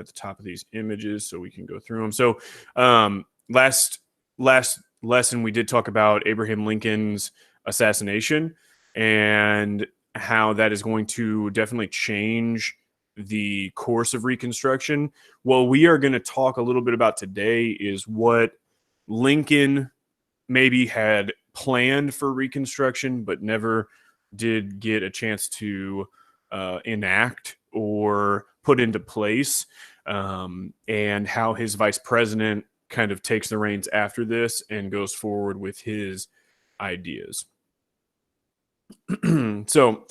at the top of these images so we can go through them. So last lesson, we did talk about Abraham Lincoln's assassination and how that is going to definitely change the course of Reconstruction. What we are going to talk a little bit about today is what Lincoln maybe had planned for Reconstruction, but never did get a chance to enact or put into place, and how his vice president kind of takes the reins after this and goes forward with his ideas. So,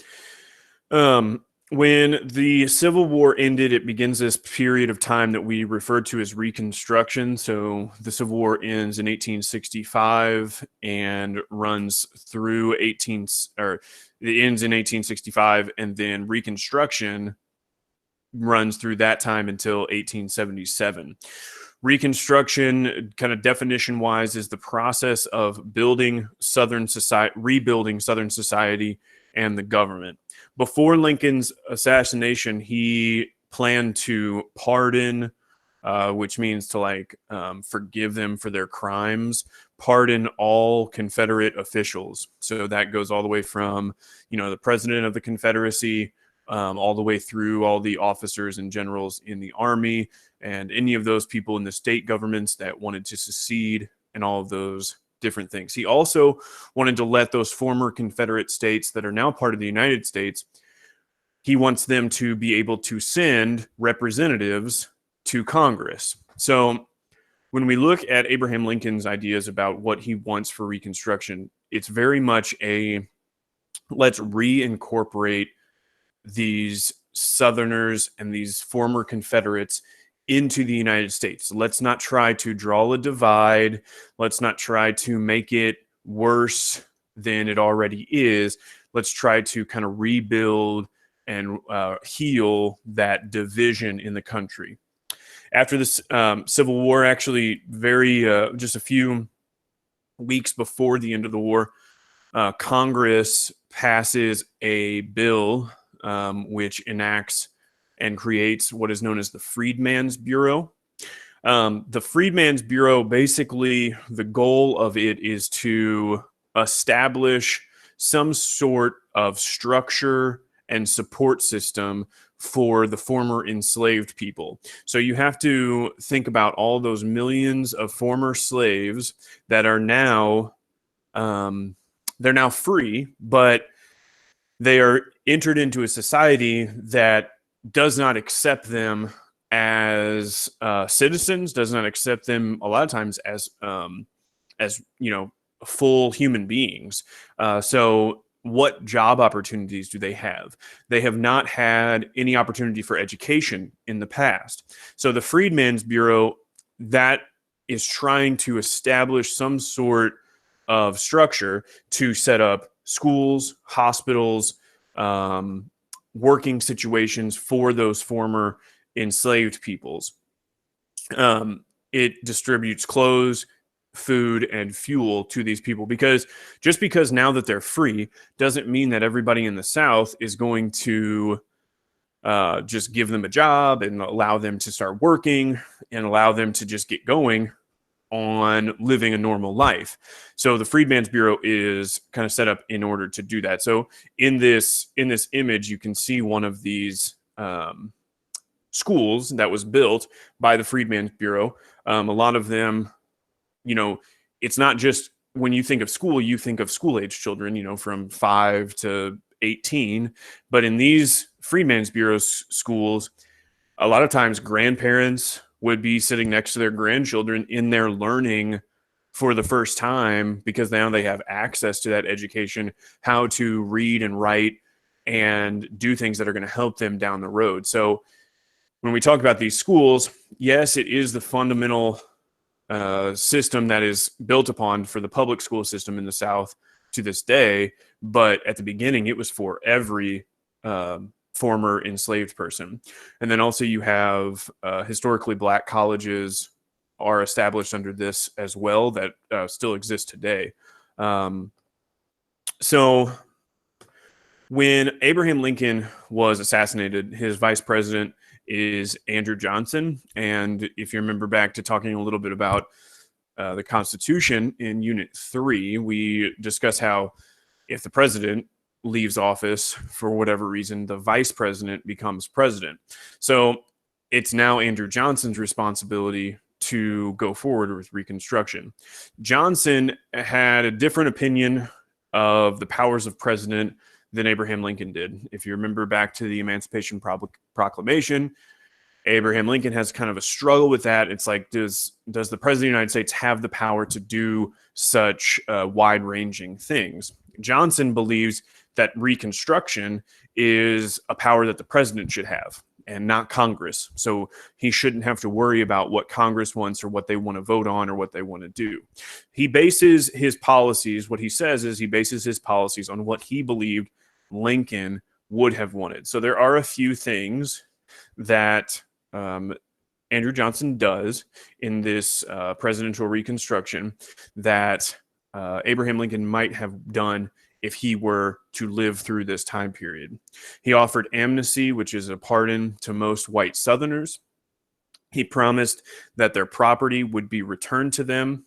when the Civil War ended, it begins this period of time that we refer to as Reconstruction. So the Civil War ends in 1865 and runs through it ends in 1865, and then Reconstruction runs through that time until 1877. Reconstruction, kind of definition-wise, is the process of rebuilding Southern society and the government. Before Lincoln's assassination, he planned to pardon, which means to forgive them for their crimes, pardon all Confederate officials. So that goes all the way from, the president of the Confederacy, all the way through all the officers and generals in the Army, and any of those people in the state governments that wanted to secede, and all of those different things. He also wanted to let those former Confederate states that are now part of the United States, he wants them to be able to send representatives to Congress. So when we look at Abraham Lincoln's ideas about what he wants for Reconstruction, it's very much let's reincorporate these Southerners and these former Confederates into the United States. Let's not try to draw a divide. Let's not try to make it worse than it already is. Let's try to kind of rebuild and heal that division in the country. After this Civil War, actually just a few weeks before the end of the war, Congress passes a bill which enacts and creates what is known as the Freedmen's Bureau. The Freedmen's Bureau, basically, the goal of it is to establish some sort of structure and support system for the former enslaved people. So you have to think about all those millions of former slaves that are now, they're now free, but they are entered into a society that does not accept them as citizens, does not accept them a lot of times as full human beings. So what job opportunities do they have? They have not had any opportunity for education in the past. So the Freedmen's Bureau, that is trying to establish some sort of structure to set up schools, hospitals, working situations for those former enslaved peoples. It distributes clothes, food, and fuel to these people, because just because now that they're free doesn't mean that everybody in the South is going to just give them a job and allow them to start working and allow them to just get going on living a normal life. So the Freedmen's Bureau is kind of set up in order to do that. So in this image, you can see one of these schools that was built by the Freedmen's Bureau. A lot of them, it's not just when you think of school, you think of school-age children, from 5 to 18. But in these Freedmen's Bureau schools, a lot of times grandparents would be sitting next to their grandchildren in there learning for the first time, because now they have access to that education, how to read and write and do things that are going to help them down the road. So when we talk about these schools, yes, it is the fundamental system that is built upon for the public school system in the South to this day. But at the beginning, it was for every former enslaved person. And then also you have historically Black colleges are established under this as well, that still exist today. So when Abraham Lincoln was assassinated, his vice president is Andrew Johnson. And if you remember back to talking a little bit about the Constitution in Unit 3, we discuss how if the president leaves office for whatever reason, the vice president becomes president. So it's now Andrew Johnson's responsibility to go forward with Reconstruction. Johnson had a different opinion of the powers of president than Abraham Lincoln did. If you remember back to the Emancipation Proclamation, Abraham Lincoln has kind of a struggle with that. It's like, does the president of the United States have the power to do such wide-ranging things? Johnson believes that Reconstruction is a power that the president should have and not Congress. So he shouldn't have to worry about what Congress wants or what they want to vote on or what they want to do. He bases his policies, what he says is he bases his policies on what he believed Lincoln would have wanted. So there are a few things that Andrew Johnson does in this presidential Reconstruction that Abraham Lincoln might have done if he were to live through this time period. He offered amnesty, which is a pardon to most white Southerners. He promised that their property would be returned to them.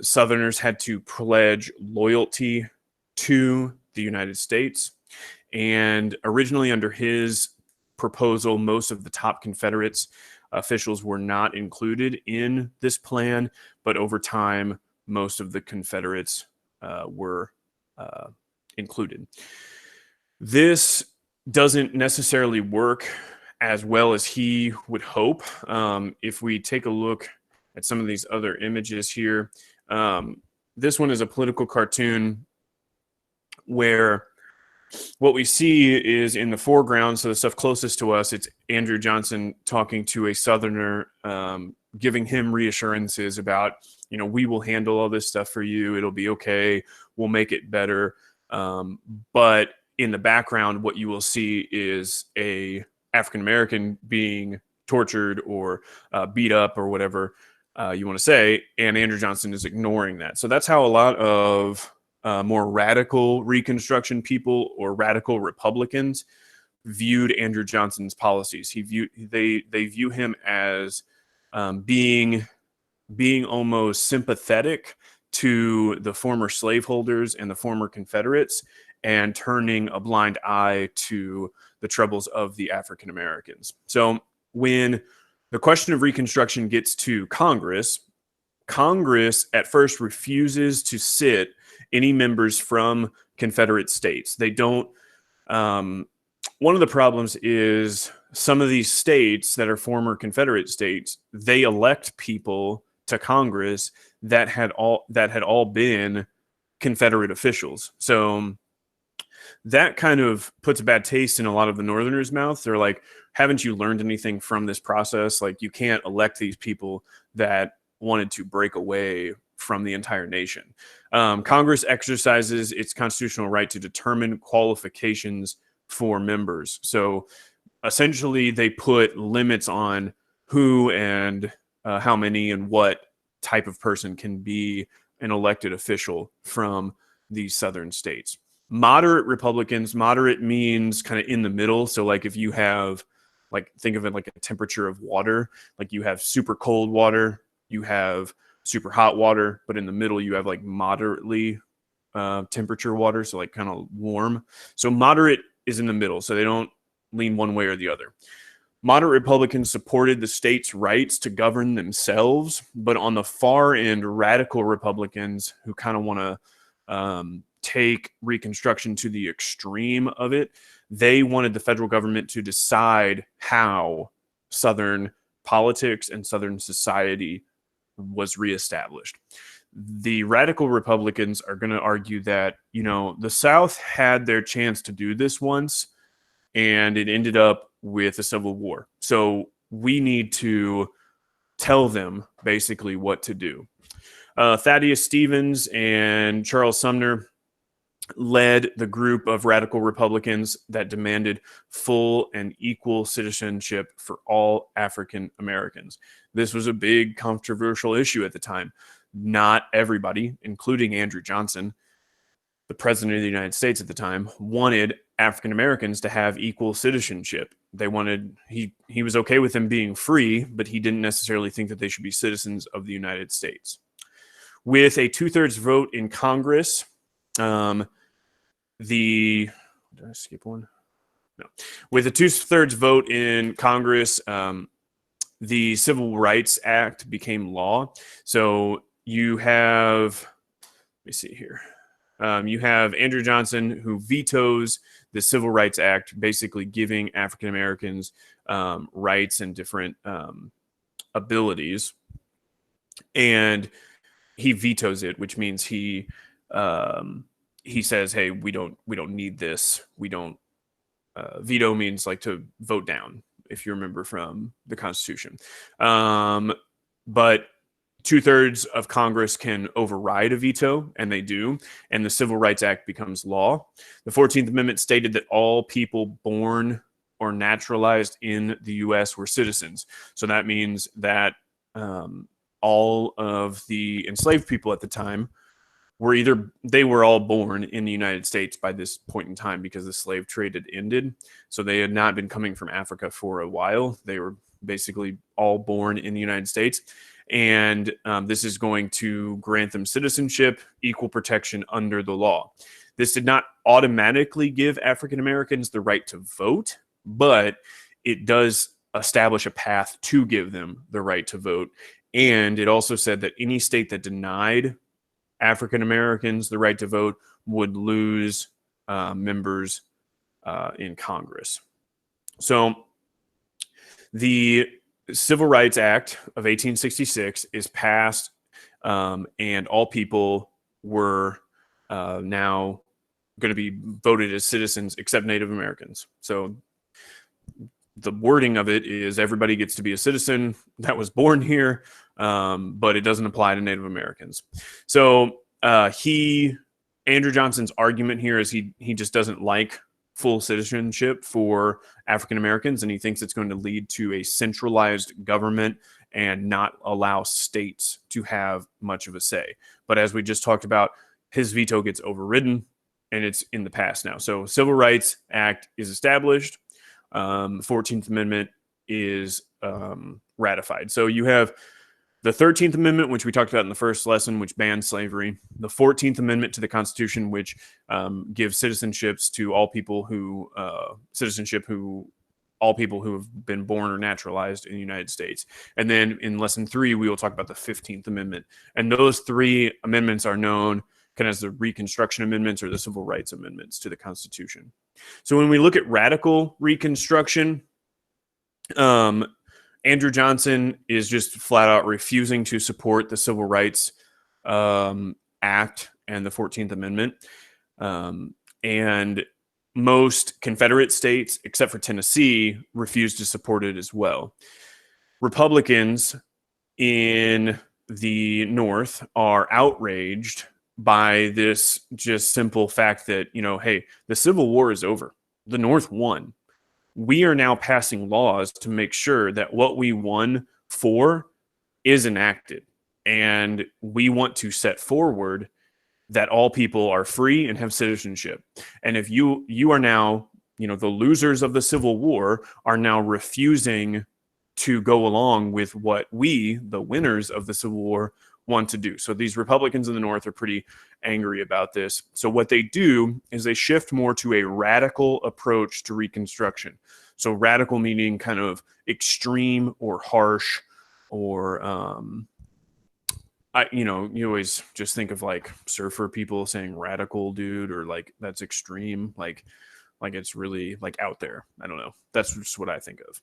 Southerners had to pledge loyalty to the United States. And originally under his proposal, most of the top Confederates officials were not included in this plan, but over time, most of the Confederates were included. This doesn't necessarily work as well as he would hope. If we take a look at some of these other images here, this one is a political cartoon where what we see is in the foreground, so the stuff closest to us, it's Andrew Johnson talking to a Southerner, giving him reassurances about, we will handle all this stuff for you. It'll be okay. We'll make it better. But in the background, what you will see is a African-American being tortured or beat up or whatever you want to say. And Andrew Johnson is ignoring that. So that's how a lot of more radical Reconstruction people or radical Republicans viewed Andrew Johnson's policies. They view him as being almost sympathetic to the former slaveholders and the former Confederates and turning a blind eye to the troubles of the African Americans. So when the question of Reconstruction gets to Congress at first refuses to sit any members from Confederate states. They don't. One of the problems is some of these states that are former Confederate states, they elect people to Congress that had all been Confederate officials. So that kind of puts a bad taste in a lot of the Northerners' mouths. They're like, haven't you learned anything from this process? Like, you can't elect these people that wanted to break away from the entire nation. Congress exercises its constitutional right to determine qualifications for members. So essentially, they put limits on who and how many and what type of person can be an elected official from these southern states. Moderate Republicans, moderate means kind of in the middle. So like if you have, like, think of it like a temperature of water, like you have super cold water, you have super hot water, but in the middle you have like moderately temperature water, so like kind of warm. So moderate is in the middle, so they don't lean one way or the other. Moderate Republicans supported the states' rights to govern themselves, but on the far end, radical Republicans who kind of want to take Reconstruction to the extreme of it, they wanted the federal government to decide how Southern politics and Southern society was reestablished. The radical Republicans are going to argue that, the South had their chance to do this once, and it ended up with a civil war. So we need to tell them basically what to do. Thaddeus Stevens and Charles Sumner led the group of radical Republicans that demanded full and equal citizenship for all African Americans. This was a big controversial issue at the time. Not everybody, including Andrew Johnson, the president of the United States at the time, wanted African Americans to have equal citizenship. they wanted, he was okay with them being free, but he didn't necessarily think that they should be citizens of the United States. With a 2/3 vote in Congress, did I skip one? No. With a 2/3 vote in Congress, the Civil Rights Act became law. So you have, let me see here. You have Andrew Johnson, who vetoes the Civil Rights Act, basically giving African Americans rights and different abilities, and he vetoes it, which means he says, "Hey, we don't need this. We don't." Veto means like to vote down, if you remember from the Constitution. But 2/3 of Congress can override a veto, and they do, and the Civil Rights Act becomes law. The 14th Amendment stated that all people born or naturalized in the U.S. were citizens. So that means that all of the enslaved people at the time were they were all born in the United States by this point in time, because the slave trade had ended. So they had not been coming from Africa for a while. They were basically all born in the United States. And this is going to grant them citizenship, equal protection under the law. This did not automatically give African Americans the right to vote, but it does establish a path to give them the right to vote. And it also said that any state that denied African Americans the right to vote would lose members in Congress. So the Civil Rights Act of 1866 is passed, and all people were now going to be voted as citizens except Native Americans. So the wording of it is everybody gets to be a citizen that was born here, but it doesn't apply to Native Americans. So Andrew Johnson's argument here is he just doesn't like full citizenship for African Americans, and he thinks it's going to lead to a centralized government and not allow states to have much of a say. But as we just talked about, his veto gets overridden, and it's in the past now. So Civil Rights Act is established. 14th Amendment is ratified. So you have the 13th Amendment, which we talked about in the first lesson, which bans slavery. The 14th Amendment to the Constitution, which gives citizenships to all people who all people who have been born or naturalized in the United States. And then in lesson 3, we will talk about the 15th Amendment. And those 3 amendments are known kind of as the Reconstruction Amendments or the Civil Rights Amendments to the Constitution. So when we look at radical Reconstruction, Andrew Johnson is just flat out refusing to support the Civil Rights Act and the 14th Amendment. And most Confederate states, except for Tennessee, refused to support it as well. Republicans in the North are outraged by this just simple fact that, hey, the Civil War is over. The North won. We are now passing laws to make sure that what we won for is enacted. And we want to set forward that all people are free and have citizenship. And if you are now, the losers of the Civil War are now refusing to go along with what we, the winners of the Civil War, want to do. So these Republicans in the North are pretty angry about this. So what they do is they shift more to a radical approach to Reconstruction. So radical meaning kind of extreme or harsh, or you always just think of like surfer people saying radical dude, or like that's extreme, like it's really like out there. I don't know. That's just what I think of.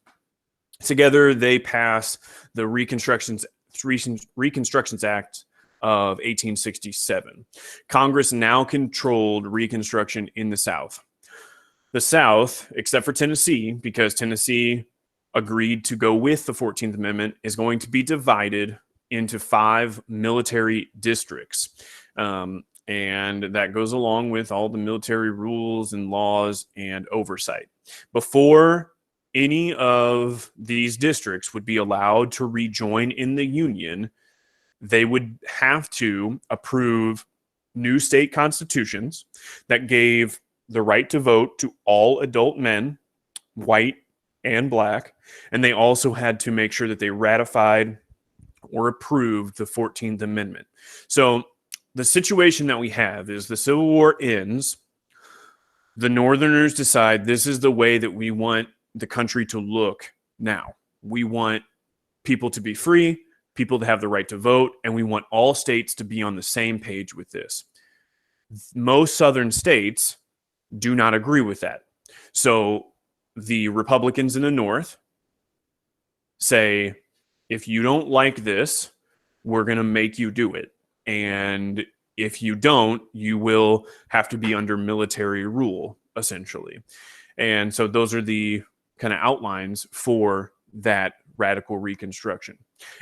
Together they pass the Reconstruction Act of 1867. Congress now controlled Reconstruction in the South. The South, except for Tennessee, because Tennessee agreed to go with the 14th Amendment, is going to be divided into 5 military districts. And that goes along with all the military rules and laws and oversight. Before any of these districts would be allowed to rejoin in the Union, they would have to approve new state constitutions that gave the right to vote to all adult men, white and black. And they also had to make sure that they ratified or approved the 14th Amendment. So the situation that we have is the Civil War ends. The Northerners decide this is the way that we want the country to look now. We want people to be free, people to have the right to vote, and we want all states to be on the same page with this. Most Southern states do not agree with that. So the Republicans in the North say, if you don't like this, we're going to make you do it. And if you don't, you will have to be under military rule, essentially. And so those are the kind of outlines for that radical Reconstruction.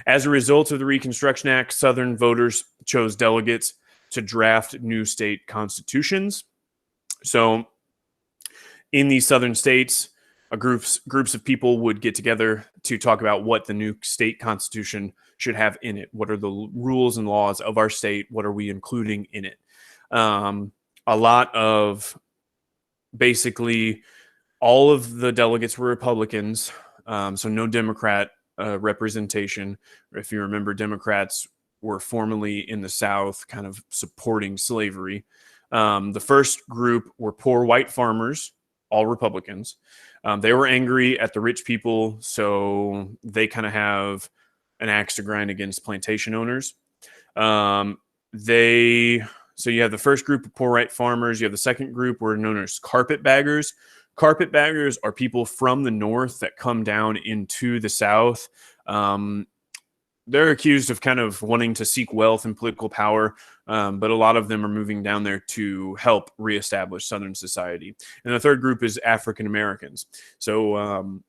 As a result of the Reconstruction Act, Southern voters chose delegates to draft new state constitutions. So in these Southern states, groups of people would get together to talk about what the new state constitution should have in it. What are the rules and laws of our state? What are we including in it? A lot of basically all of the delegates were Republicans, so no Democrat representation. If you remember, Democrats were formerly in the South kind of supporting slavery. The first group were poor white farmers, all Republicans. They were angry at the rich people, so they kind of have an axe to grind against plantation owners. So you have the first group of poor white farmers. You have the second group were known as carpetbaggers. Carpetbaggers are people from the North that come down into the South. They're accused of kind of wanting to seek wealth and political power, but a lot of them are moving down there to help reestablish Southern society. And the third group is African Americans. So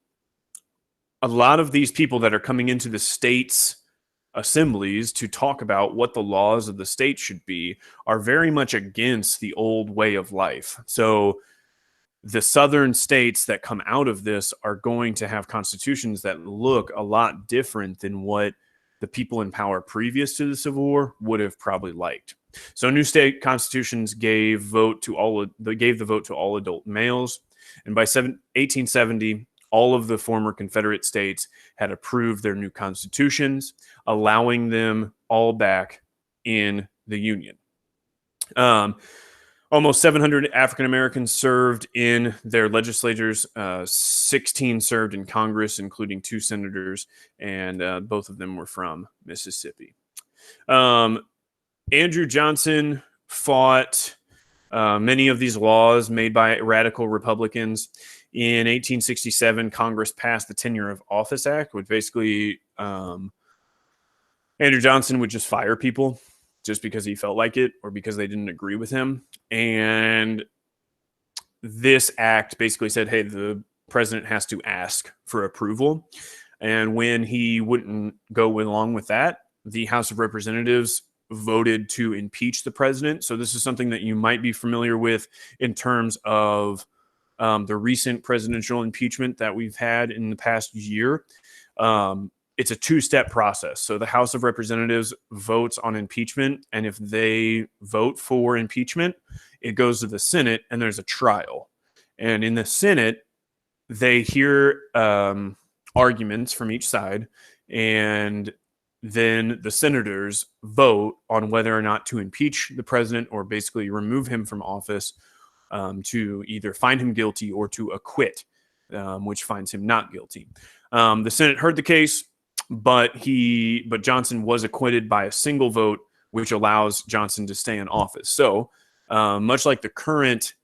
a lot of these people that are coming into the states' assemblies to talk about what the laws of the state should be are very much against the old way of life. So the Southern states that come out of this are going to have constitutions that look a lot different than what the people in power previous to the Civil War would have probably liked. So new state constitutions gave the vote to all adult males. And by 1870, all of the former Confederate states had approved their new constitutions, allowing them all back in the Union. Almost 700 African Americans served in their legislatures. 16 served in Congress, including 2 senators, and both of them were from Mississippi. Andrew Johnson fought many of these laws made by radical Republicans. In 1867, Congress passed the Tenure of Office Act, which basically Andrew Johnson would just fire people just because he felt like it or because they didn't agree with him. And this act basically said, hey, the president has to ask for approval. And when he wouldn't go along with that, the House of Representatives voted to impeach the president. So this is something that you might be familiar with in terms of the recent presidential impeachment that we've had in the past year. It's a 2-step process. So the House of Representatives votes on impeachment, and if they vote for impeachment, it goes to the Senate, and there's a trial. And in the Senate, they hear arguments from each side, and then the senators vote on whether or not to impeach the president or basically remove him from office, to either find him guilty or to acquit, which finds him not guilty. The Senate heard the case, but Johnson was acquitted by a single vote, which allows Johnson to stay in office. So much like the current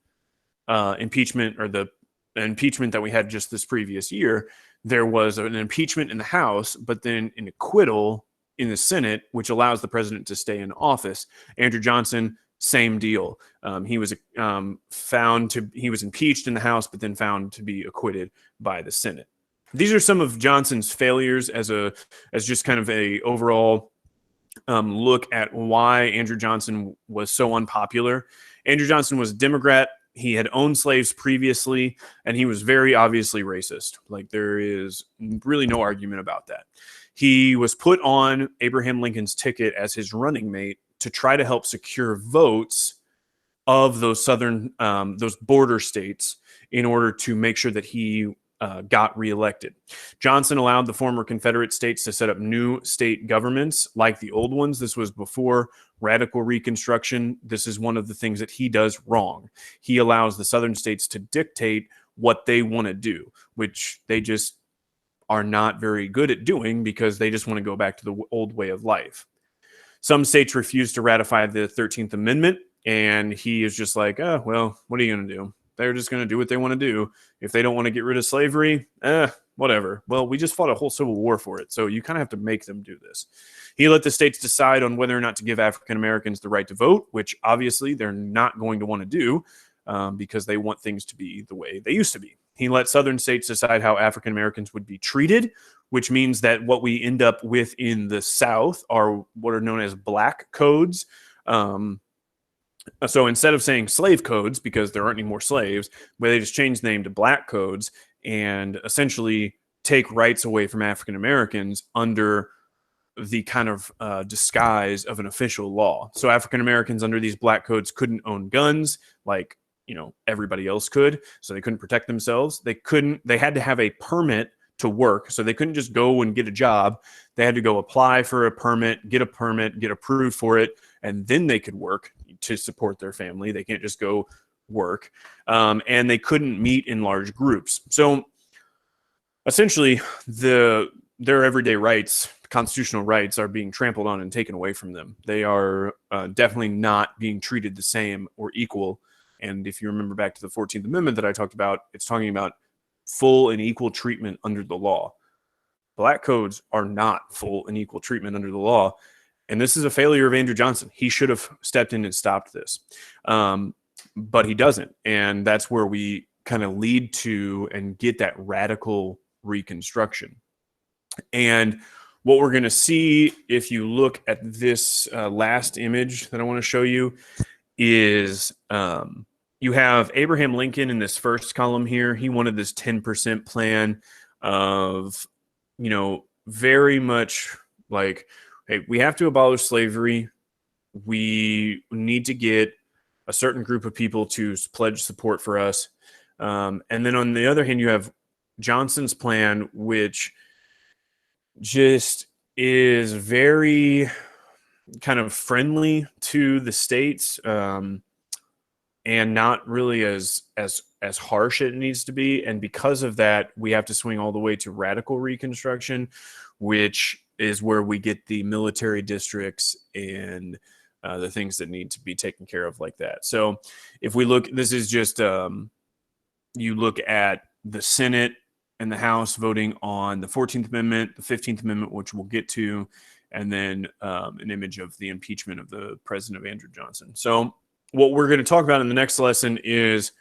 impeachment or the impeachment that we had just this previous year, there was an impeachment in the House, but then an acquittal in the Senate, which allows the president to stay in office. Andrew Johnson, same deal. He was impeached in the House, but then found to be acquitted by the Senate. These are some of Johnson's failures as just kind of a overall look at why Andrew Johnson was so unpopular. Andrew Johnson was a Democrat. He had owned slaves previously, and he was very obviously racist. Like, there is really no argument about that. He was put on Abraham Lincoln's ticket as his running mate to try to help secure votes of those those border states in order to make sure that he got reelected. Johnson allowed the former Confederate states to set up new state governments like the old ones. This was before radical Reconstruction. This is one of the things that he does wrong. He allows the southern states to dictate what they want to do, which they just are not very good at doing because they just want to go back to the old way of life. Some states refused to ratify the 13th Amendment, and he is just like, oh, well, what are you going to do? They're just going to do what they want to do. If they don't want to get rid of slavery, whatever. Well, we just fought a whole civil war for it, so you kind of have to make them do this. He let the states decide on whether or not to give African Americans the right to vote, which obviously they're not going to want to do because they want things to be the way they used to be. He let southern states decide how African Americans would be treated, which means that what we end up with in the South are what are known as black codes. So instead of saying slave codes, because there aren't any more slaves, but they just change the name to black codes and essentially take rights away from African Americans under the kind of disguise of an official law. So African Americans under these black codes couldn't own guns like, you know, everybody else could. So they couldn't protect themselves. They had to have a permit to work. So they couldn't just go and get a job. They had to go apply for a permit, get approved for it, and then they could work to support their family. They can't just go work. And they couldn't meet in large groups. So essentially, their everyday rights, constitutional rights, are being trampled on and taken away from them. They are definitely not being treated the same or equal. And if you remember back to the 14th Amendment that I talked about, it's talking about full and equal treatment under the law. Black codes are not full and equal treatment under the law. And this is a failure of Andrew Johnson. He should have stepped in and stopped this. But he doesn't. And that's where we kind of lead to and get that radical Reconstruction. And what we're going to see, if you look at this last image that I want to show you, is you have Abraham Lincoln in this first column here. He wanted this 10% plan of, you know, very much like, hey, we have to abolish slavery. We need to get a certain group of people to pledge support for us. And then on the other hand, you have Johnson's plan, which just is very kind of friendly to the states and not really as harsh as it needs to be. And because of that, we have to swing all the way to radical Reconstruction, which is where we get the military districts and the things that need to be taken care of like that. So if we look, this is just, you look at the Senate and the House voting on the 14th Amendment, the 15th Amendment, which we'll get to, and then an image of the impeachment of the president of Andrew Johnson. So what we're going to talk about in the next lesson is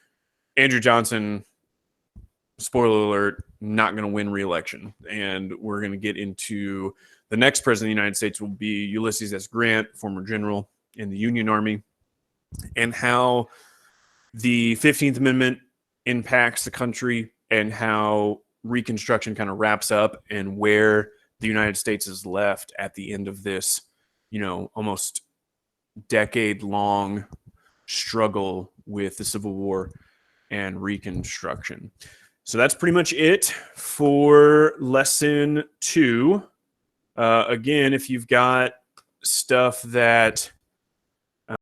Andrew Johnson, spoiler alert, not going to win re-election. And we're going to get into the next president of the United States will be Ulysses S. Grant, former general in the Union Army, and how the 15th Amendment impacts the country and how Reconstruction kind of wraps up and where the United States is left at the end of this, you know, almost decade-long struggle with the Civil War and Reconstruction. So that's pretty much it for lesson 2. Again, if you've got stuff that